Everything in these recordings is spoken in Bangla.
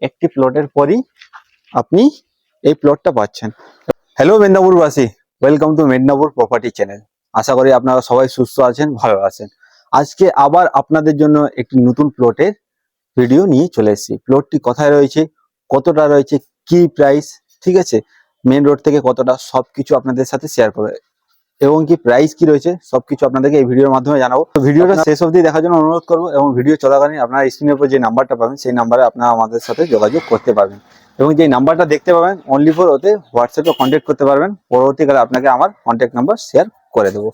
একটি প্লটের পরই আপনি এই প্লটটা পাচ্ছেন। হ্যালো মেদিনীপুরবাসী, welcome to Medinipur property channel. আশা করি আপনারা সবাই সুস্থ আছেন, ভালো আছেন। আজকে আবার আপনাদের জন্য একটি নতুন প্লটের ভিডিও নিয়ে চলে এসেছি। প্লটটি কোথায় রয়েছে, কতটা রয়েছে, কি প্রাইস, ঠিক আছে, মেন রোড থেকে কতটা, সবকিছু আপনাদের সাথে শেয়ার করে এবং কি প্রাইস কি রয়েছে সবকিছু আপনাদেরকে এই ভিডিওর মাধ্যমে জানাবো। তো ভিডিওটা শেষ অবধি দেখার জন্য অনুরোধ করবো এবং ভিডিও চলাকালীন আপনারা স্ক্রিনের উপর যে নাম্বারটা পাবেন সেই নাম্বারে আপনারা আমাদের সাথে যোগাযোগ করতে পারবেন এবং যে নাম্বারটা দেখতে পাবেন অনলি ফর ওতে হোয়াটসঅ্যাপে কন্ট্যাক্ট করতে পারবেন। পরবর্তীকালে আপনাকে আমার কন্ট্যাক্ট নাম্বার শেয়ার করে দেবো।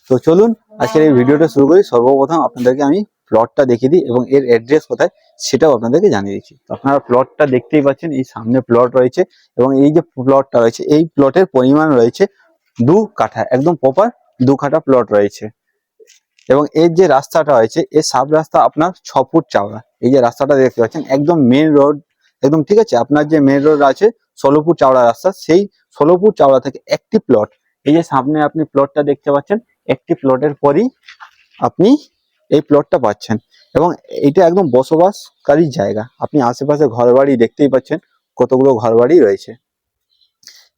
তো চলুন আজকের এই ভিডিওটা শুরু করি। সর্বপ্রথম আপনাদেরকে আমি প্লটটা দেখিয়ে দিই এবং এর অ্যাড্রেস কোথায় সেটাও আপনাদেরকে জানিয়ে দিচ্ছি। তো আপনারা প্লটটা দেখতেই পাচ্ছেন, এই সামনে প্লট রয়েছে এবং এই যে প্লটটা রয়েছে এই প্লটের পরিমাণ রয়েছে 2 কাঠা, একদম প্রপার 2 কাঠা প্লট রয়েছে এবং এর যে রাস্তাটা রয়েছে এর সাব রাস্তা আপনার 6 ফুট চওড়া। এই যে রাস্তাটা দেখতে পাচ্ছেন একদম মেন রোড, একদম ঠিক আছে। আপনার যে মেন রোড আছে 16 ফুট চওড়া রাস্তা, সেই 16 ফুট চওড়া থেকে একটি প্লট, এই যে সামনে আপনি প্লটটা দেখতে পাচ্ছেন, একটি প্লটের পরই আপনি এই প্লটটা পাচ্ছেন এবং এটা একদম বসবাসকারী জায়গা। আপনি আশেপাশে ঘরবাড়ি দেখতেই পাচ্ছেন, কতগুলো ঘরবাড়ি রয়েছে।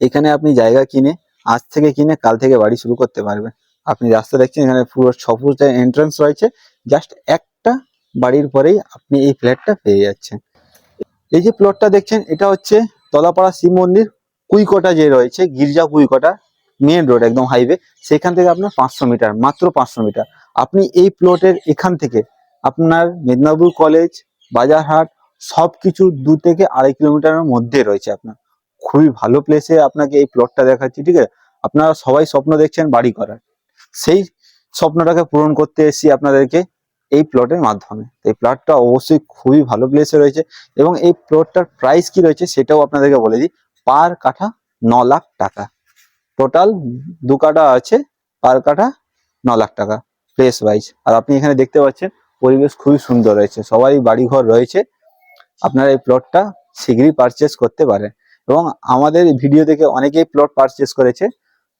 এখানে আপনি জায়গা কিনে আজ থেকে কিনে কাল থেকে বাড়ি শুরু করতে পারবেন। আপনি রাস্তা দেখছেন, এখানে পুরো 6 ফুট এন্ট্রান্স রয়েছে, জাস্ট একটা বাড়ির পরেই আপনি এই ফ্ল্যাটটা পেয়ে যাচ্ছেন। এই যে প্লটটা দেখছেন এটা হচ্ছে তলাপাড়া শিব মন্দির কুইকটা যে রয়েছে, গির্জা কুইকটা মেন রোড একদম হাইওয়ে, সেখান থেকে আপনার 500 মিটার, মাত্র 500 মিটার। আপনি এই প্লটের এখান থেকে আপনার মেদিনীপুর কলেজ, বাজারহাট সবকিছু 2 থেকে 2.5 কিলোমিটারের মধ্যে রয়েছে। আপনার খুবই ভালো প্লেসে আপনাকে এই প্লটটা দেখাচ্ছি, ঠিক আছে। আপনারা সবাই স্বপ্ন দেখছেন বাড়ি করার, সেই স্বপ্নটাকে পূরণ করতে এসেছি আপনাদেরকে এই প্লটের মাধ্যমে। এই প্লটটা অবশ্যই খুবই ভালো প্লেসে রয়েছে এবং এই প্লটটার প্রাইস কি রয়েছে সেটাও আপনাদেরকে বলে দিই। পার কাঠা 9 লাখ টাকা, টোটাল 2 কাঠা আছে, পার কাঠা 9 লাখ টাকা প্লেস ওয়াইজ। আর আপনি এখানে দেখতে পাচ্ছেন পরিবেশ খুবই সুন্দর রয়েছে, সবাই বাড়িঘর রয়েছে। আপনারা এই প্লটটা শীঘ্রই পারচেস করতে পারেন এবং আমাদের ভিডিও দেখে অনেকেই প্লট পারচেস করেছে।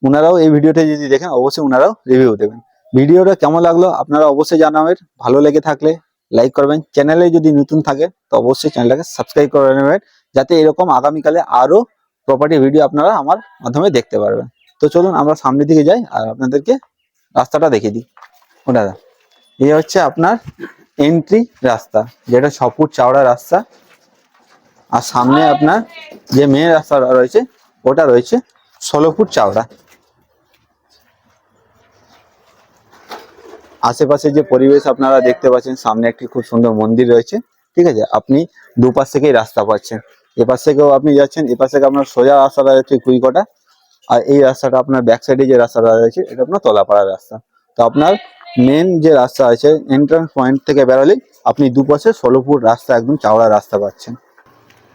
ওনারাও এই ভিডিওটা যদি দেখেন অবশ্যই ওনারাও রিভিউ দেবেন। ভিডিওটা কেমন লাগলো আপনারা অবশ্যই জানাবেন। ভালো লেগে থাকলে লাইক করবেন, চ্যানেলে যদি নতুন থাকে তো অবশ্যই চ্যানেলটাকে সাবস্ক্রাইব করে নেবেন, যাতে এরকম আগামীকালে আরো প্রপার্টি ভিডিও আপনারা আমার মাধ্যমে দেখতে পারবেন। তো চলুন আমরা সামনের দিকে যাই আর আপনাদেরকে রাস্তাটা দেখিয়ে দিই। ওটা এই হচ্ছে আপনার এন্ট্রি রাস্তা, যেটা 6 ফুট চওড়া রাস্তা। আর সামনে আপনার যে মেন রাস্তাটা রয়েছে ওটা রয়েছে 16 ফুট চওড়া। আশেপাশে যে পরিবেশ আপনারা দেখতে পাচ্ছেন, সামনে একটি খুব সুন্দর মন্দির রয়েছে, ঠিক আছে। আপনি দুপাশ থেকেই রাস্তা পাচ্ছেন, এপাশ থেকেও আপনি যাচ্ছেন, এপাশ থেকে আপনার সোজা রাস্তাটা যাচ্ছে কুইকটা, আর এই রাস্তাটা আপনার ব্যাক সাইডে যে রাস্তাটা রয়েছে এটা আপনার তলাপাড়ার রাস্তা। তো আপনার মেন যে রাস্তা আছে এন্ট্রান্স পয়েন্ট থেকে বেরোলেই আপনি দুপাশে 16 ফুট রাস্তা, একদম চওড়া রাস্তা পাচ্ছেন।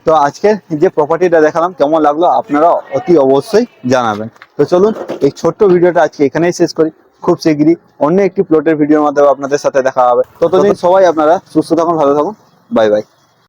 তো আজকে যে প্রপার্টিটা দেখালাম কেমন লাগলো আপনারা অতি অবশ্যই জানাবেন। তো চলুন এই ছোট্ট ভিডিওটা আজকে এখানেই শেষ করি। খুব শীঘ্রই অন্য একটি প্লটের ভিডিওর মাধ্যমে আপনাদের সাথে দেখা হবে। ততদিন সবাই আপনারা সুস্থ থাকুন, ভালো থাকুন, বাই বাই।